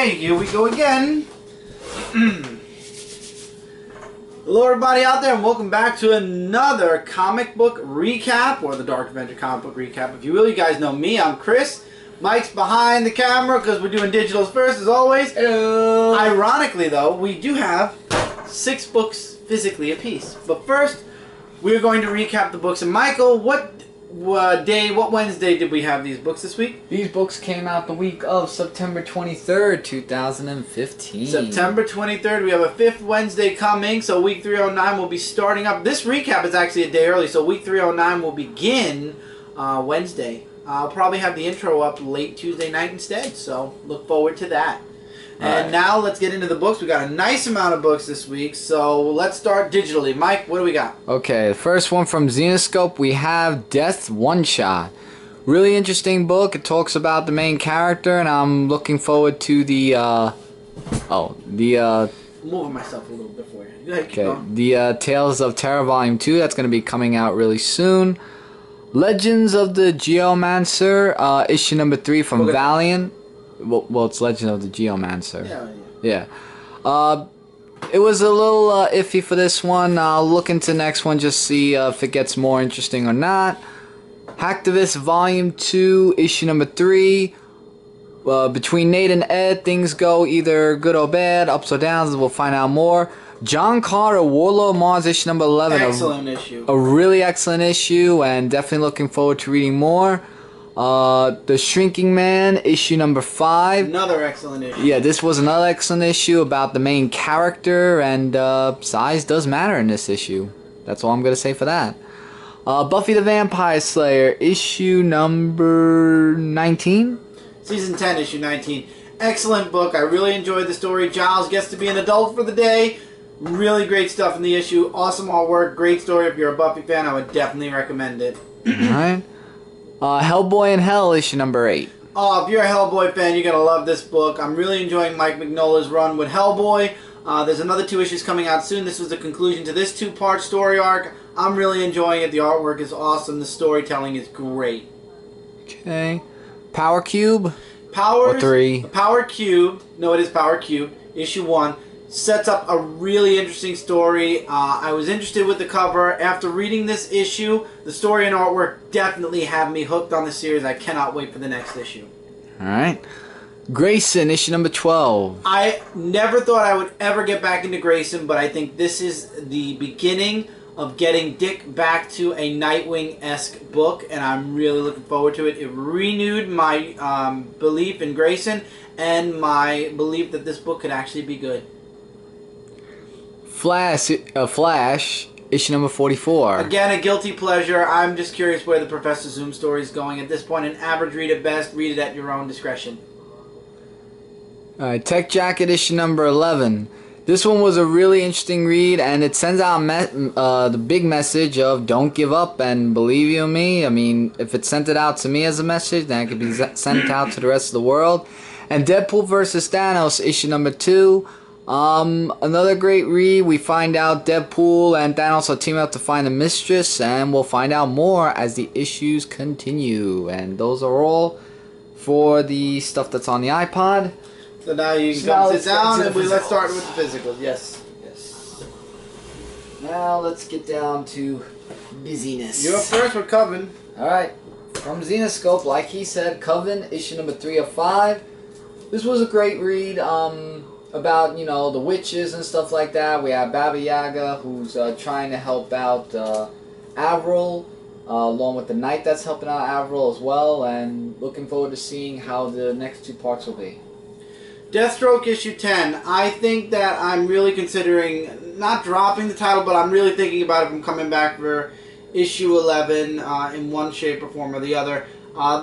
Okay, here we go again. Hello everybody out there and welcome back to another comic book recap, or the Dark Adventure comic book recap. If you will, you guys know me, I'm Chris. Mike's behind the camera because we're doing digitals first as always. Hello. Ironically though, we do have 6 books physically apiece. But first, we're going to recap the books. And Michael, what Wednesday did we have these books this week? These books came out the week of September 23rd, 2015. September 23rd, we have a 5th Wednesday coming, so week 309 will be starting up. This recap is actually a day early, so week 309 will begin Wednesday. I'll probably have the intro up late Tuesday night instead, so look forward to that. And now let's get into the books. We got a nice amount of books this week, so let's start digitally. Mike, what do we got? Okay, the first one from Zenoscope, we have Death One Shot. Really interesting book. It talks about the main character, and I'm looking forward to the I'm moving myself a little bit for you. Go ahead, keep going. The Tales of Terror Volume 2. That's going to be coming out really soon. Legends of the Geomancer, issue number 3 from Valiant. Well, it's Legend of the Geomancer. Yeah. It was a little iffy for this one. I'll look into the next one, just see if it gets more interesting or not. Hacktivist Volume 2, issue number 3. Between Nate and Ed, things go either good or bad, ups or downs. We'll find out more. John Carter, Warlord Mars, issue number 11. Excellent issue. A really excellent issue, and definitely looking forward to reading more. The Shrinking Man, issue number 5. Another excellent issue. Yeah, this was another excellent issue about the main character, and size does matter in this issue. That's all I'm going to say for that. Buffy the Vampire Slayer, issue number 19. Season 10, issue 19. Excellent book. I really enjoyed the story. Giles gets to be an adult for the day. Really great stuff in the issue. Awesome artwork. Great story. If you're a Buffy fan, I would definitely recommend it. Alright. Hellboy in Hell, issue number 8. Oh, if you're a Hellboy fan, you're going to love this book. I'm really enjoying Mike Mignola's run with Hellboy. There's another 2 issues coming out soon. This was the conclusion to this 2-part story arc. I'm really enjoying it. The artwork is awesome. The storytelling is great. Okay. Power Cube? Power 3. Power Cube. No, it is Power Cube. Issue 1. Sets up a really interesting story. I was interested with the cover. After reading this issue, the story and artwork definitely have me hooked on the series. I cannot wait for the next issue. Alright. Grayson, issue number 12. I never thought I would ever get back into Grayson, but I think this is the beginning of getting Dick back to a Nightwing-esque book, and I'm really looking forward to it. It renewed my belief in Grayson and my belief that this book could actually be good. Flash, issue number 44. Again, a guilty pleasure. I'm just curious where the Professor Zoom story is going. At this point, an average read at best. Read it at your own discretion. Alright, Tech Jacket, issue number 11. This one was a really interesting read, and it sends out the big message of don't give up, and believe you me, I mean, if it sent it out to me as a message, then it could be sent out to the rest of the world. And Deadpool vs. Thanos, issue number 2. Another great read. We find out Deadpool and Thanos are teaming up to find the mistress, and we'll find out more as the issues continue. And those are all for the stuff that's on the iPod. So now you can come sit down and let's start with the physicals. Yes. Now let's get down to busyness. You're first with Coven. Alright. From Zenoscope, like he said, Coven, issue number 3 of 5. This was a great read. About, you know, the witches and stuff like that. We have Baba Yaga, who's trying to help out Avril, along with the knight that's helping out Avril as well, and looking forward to seeing how the next 2 parts will be. Deathstroke issue 10. I think that I'm really considering not dropping the title, but I'm really thinking about if I'm coming back for issue 11 in one shape or form or the other.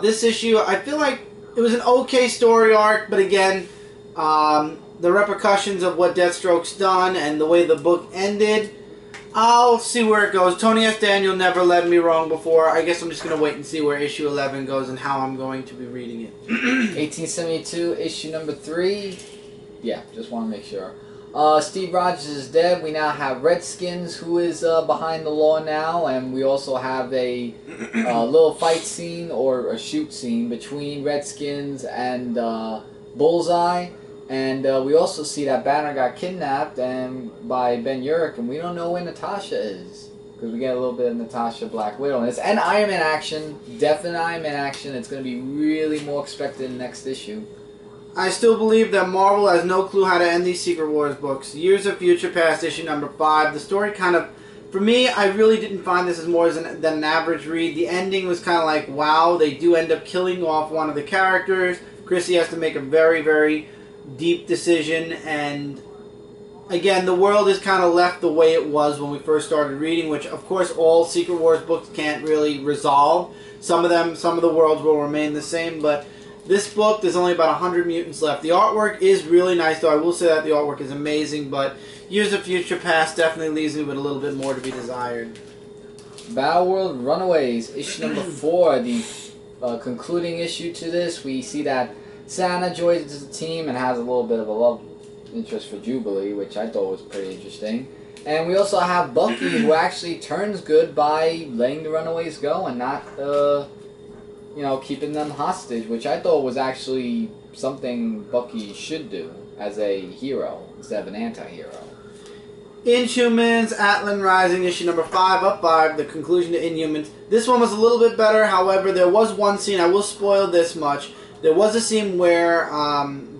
This issue, I feel like it was an okay story arc, but again, the repercussions of what Deathstroke's done and the way the book ended, I'll see where it goes. Tony S. Daniel never led me wrong before. I guess I'm just going to wait and see where issue 11 goes and how I'm going to be reading it. 1872, issue number 3. Yeah, just want to make sure. Steve Rogers is dead. We now have Redskins, who is behind the law now, and we also have a little fight scene or a shoot scene between Redskins and Bullseye. And we also see that Banner got kidnapped and by Ben Urich, and we don't know where Natasha is. Because we get a little bit of Natasha Black Widow in this. And Iron Man action. Definite Iron Man action. It's going to be really more expected in the next issue. I still believe that Marvel has no clue how to end these Secret Wars books. Years of Future Past, issue number 5. The story kind of... For me, I really didn't find this as more than an average read. The ending was kind of like, wow, they do end up killing off one of the characters. Chrissy has to make a very, very deep decision, and again, the world is kind of left the way it was when we first started reading, which of course all Secret Wars books can't really resolve. Some of the worlds will remain the same, but this book, there's only about 100 mutants left. The artwork is really nice, though. I will say that the artwork is amazing, but Years of Future Past definitely leaves me with a little bit more to be desired. Battleworld Runaways, issue number 4, the concluding issue to this. We see that Santa joins the team and has a little bit of a love interest for Jubilee, which I thought was pretty interesting. And we also have Bucky, who actually turns good by letting the Runaways go and not, keeping them hostage, which I thought was actually something Bucky should do as a hero instead of an anti-hero. Inhumans, Atlan Rising, issue number 5, up 5, the conclusion to Inhumans. This one was a little bit better, however, there was one scene, I will spoil this much. There was a scene where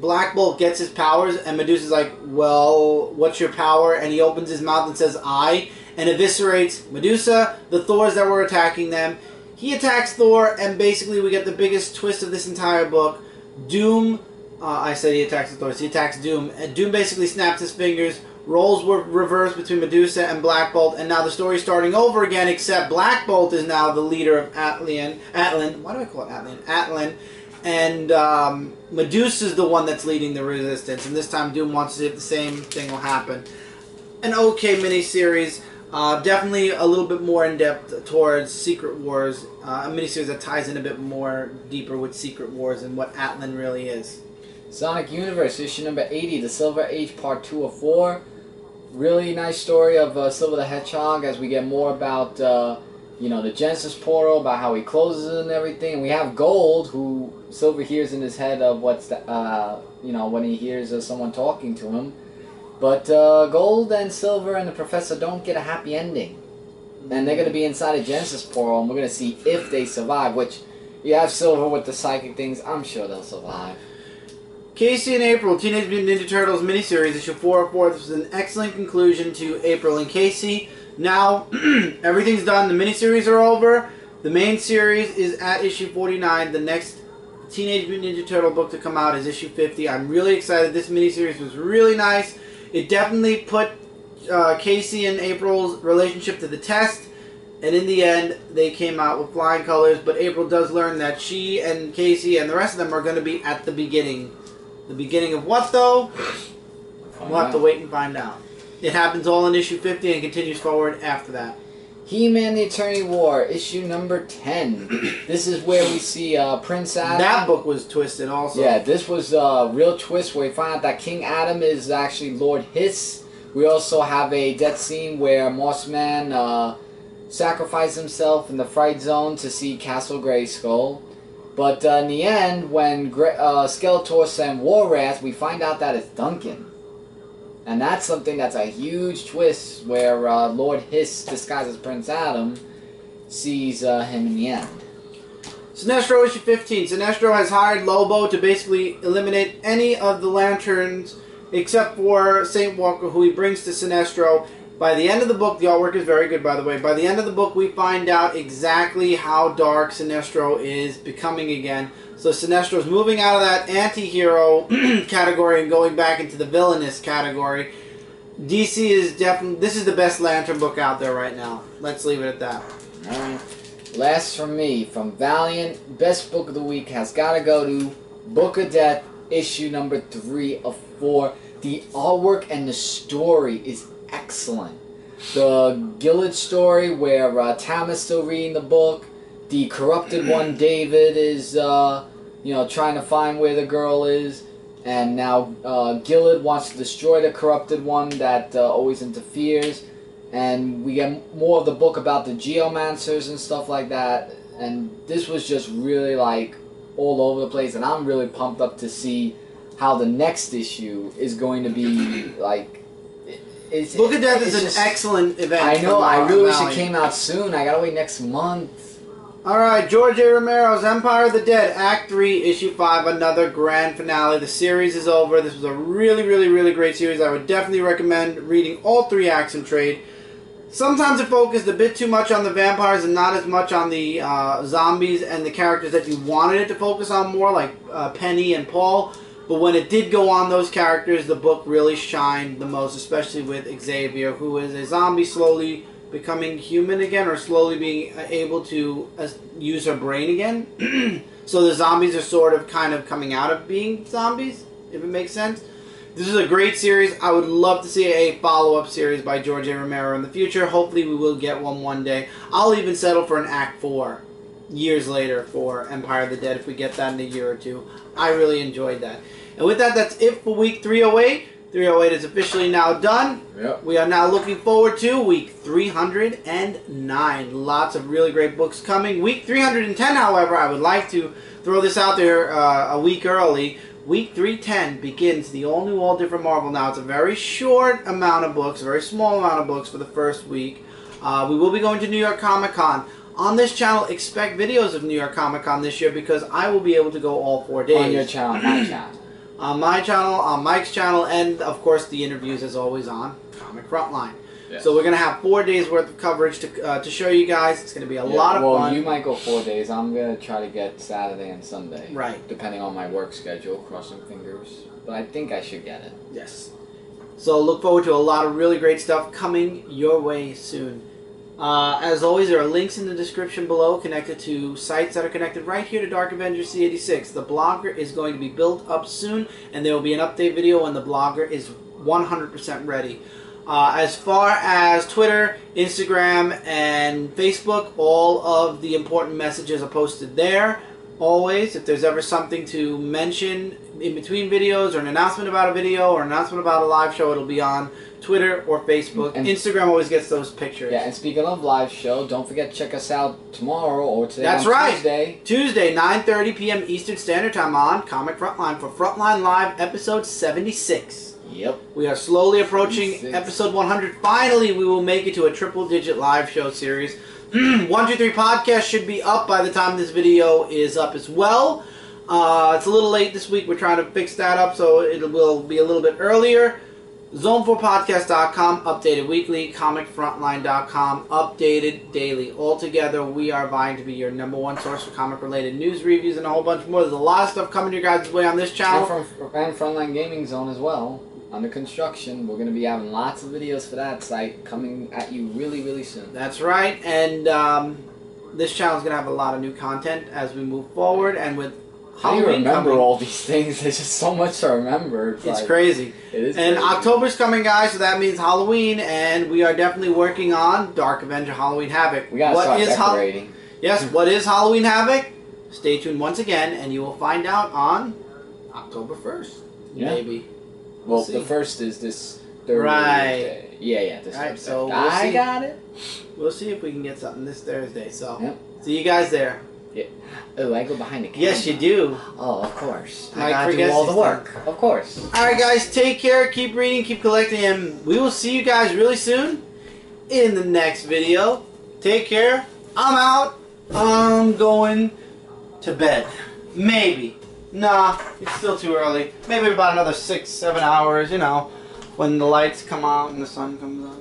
Black Bolt gets his powers, and Medusa's like, well, what's your power? And he opens his mouth and says, I, and eviscerates Medusa, the Thors that were attacking them. He attacks Thor, and basically we get the biggest twist of this entire book. Doom, I said he attacks the Thors, he attacks Doom. And Doom basically snaps his fingers, roles were reversed between Medusa and Black Bolt, and now the story's starting over again, except Black Bolt is now the leader of Atlan. Why do I call it Atlan? Atlan. And Medusa's the one that's leading the resistance, and this time Doom wants to see if the same thing will happen. An okay miniseries, definitely a little bit more in depth towards Secret Wars, a miniseries that ties in a bit more deeper with Secret Wars and what Atlan really is. Sonic Universe, issue number 80, The Silver Age, part 2 of 4. Really nice story of Silver the Hedgehog as we get more about the Genesis portal, about how he closes it and everything. And we have Gold, who Silver hears in his head of when he hears someone talking to him. But Gold and Silver and the Professor don't get a happy ending. And they're going to be inside a Genesis portal, and we're going to see if they survive, which you have Silver with the psychic things. I'm sure they'll survive. Casey and April, Teenage Mutant Ninja Turtles miniseries, issue 4 of 4. This was an excellent conclusion to April and Casey. Now, everything's done. The miniseries are over. The main series is at issue 49. The next Teenage Mutant Ninja Turtle book to come out is issue 50. I'm really excited. This miniseries was really nice. It definitely put Casey and April's relationship to the test. And in the end, they came out with flying colors. But April does learn that she and Casey and the rest of them are going to be at the beginning. The beginning of what, though? We'll have to wait and find out. It happens all in issue 50 and continues forward after that. He-Man the Eternity War, issue number 10. This is where we see Prince Adam. That book was twisted also. Yeah, this was a real twist where we find out that King Adam is actually Lord Hiss. We also have a death scene where Mossman sacrificed himself in the Fright Zone to see Castle Grayskull. But in the end, when Skeletor sent War Rat, we find out that it's Duncan. And that's something that's a huge twist where Lord Hiss, disguised as Prince Adam, sees him in the end. Sinestro issue 15. Sinestro has hired Lobo to basically eliminate any of the Lanterns except for Saint Walker, who he brings to Sinestro. By the end of the book, the artwork is very good, by the way. By the end of the book, we find out exactly how dark Sinestro is becoming again. So Sinestro's moving out of that anti-hero category and going back into the villainous category. DC is definitely... This is the best Lantern book out there right now. Let's leave it at that. Alright. Last from me, from Valiant, best book of the week has got to go to Book of Death, issue number 3 of 4. The artwork and the story is excellent. The Gilead story where Tam is still reading the book. The corrupted one, David, is trying to find where the girl is. And now Gilead wants to destroy the corrupted one that always interferes. And we get more of the book about the Geomancers and stuff like that. And this was just really like all over the place. And I'm really pumped up to see how the next issue is going to be like. Look at Death is an excellent event. I know. I really wish it came out soon. I gotta wait next month. Alright, George A. Romero's Empire of the Dead, Act 3, Issue 5, another grand finale. The series is over. This was a really, really, really great series. I would definitely recommend reading all 3 acts in trade. Sometimes it focused a bit too much on the vampires and not as much on the zombies and the characters that you wanted it to focus on more, like Penny and Paul. But when it did go on those characters, the book really shined the most, especially with Xavier, who is a zombie slowly becoming human again, or slowly being able to use her brain again. So the zombies are sort of kind of coming out of being zombies, if it makes sense. This is a great series. I would love to see a follow-up series by George A. Romero in the future. Hopefully we will get one day. I'll even settle for an Act 4 years later for Empire of the Dead if we get that in a year or two. I really enjoyed that. And with that, that's it for week 308. 308 is officially now done. Yep. We are now looking forward to week 309. Lots of really great books coming. Week 310, however, I would like to throw this out there a week early. Week 310 begins the all-new, all-different Marvel. Now, it's a very short amount of books, a very small amount of books for the first week. We will be going to New York Comic Con. On this channel, expect videos of New York Comic Con this year because I will be able to go all 4 days. On your channel, my channel. On my channel, on Mike's channel, and of course the interviews as always on Comic Frontline. Yes. So we're going to have 4 days worth of coverage to show you guys. It's going to be a lot of fun. Well, you might go 4 days. I'm going to try to get Saturday and Sunday. Right. Depending on my work schedule, crossing fingers. But I think I should get it. Yes. So look forward to a lot of really great stuff coming your way soon. As always, there are links in the description below connected to sites that are connected right here to Dark Avenger C86. The blogger is going to be built up soon, and there will be an update video when the blogger is 100% ready. As far as Twitter, Instagram, and Facebook, all of the important messages are posted there. Always, if there's ever something to mention in between videos, or an announcement about a video, or an announcement about a live show, it'll be on Twitter or Facebook. And Instagram always gets those pictures. Yeah, and speaking of live show, don't forget to check us out tomorrow or today. That's on right. Tuesday. Tuesday, 9:30 p.m. Eastern Standard Time on Comic Frontline for Frontline Live episode 76. Yep. We are slowly approaching 76. episode 100. Finally, we will make it to a triple-digit live show series. 123 podcast should be up by the time this video is up as well. It's a little late this week. We're trying to fix that up, so it will be a little bit earlier. Zone4podcast.com, updated weekly. ComicFrontline.com, updated daily. Altogether, we are vying to be your #1 source for comic-related news, reviews, and a whole bunch more. There's a lot of stuff coming your guys' way on this channel. And Frontline Gaming Zone as well. Under construction. We're going to be having lots of videos for that site coming at you really, really soon. That's right. And this channel is going to have a lot of new content as we move forward. And with How do you Halloween remember coming, all these things? There's just so much to remember. It's like, crazy. It is And crazy. October's coming, guys, so that means Halloween. And we are definitely working on Dark Avenger Halloween Havoc. We got to start decorating. Yes, what is Halloween Havoc? Stay tuned once again, and you will find out on October 1st. Yeah. Maybe. Well, see. the first is this Thursday. Right. Yeah, this Right, Thursday. so we'll I see. got it. We'll see if we can get something this Thursday. So, Yep. see you guys there. Yeah. Oh, I go behind the camera. Yes, you do. Oh, of course. Mike I gotta do forgets all the these work. Of course. Alright, guys, take care. Keep reading, keep collecting, and we will see you guys really soon in the next video. Take care. I'm out. I'm going to bed. Maybe. Nah, it's still too early. Maybe about another 6-7 hours, you know, when the lights come out and the sun comes out.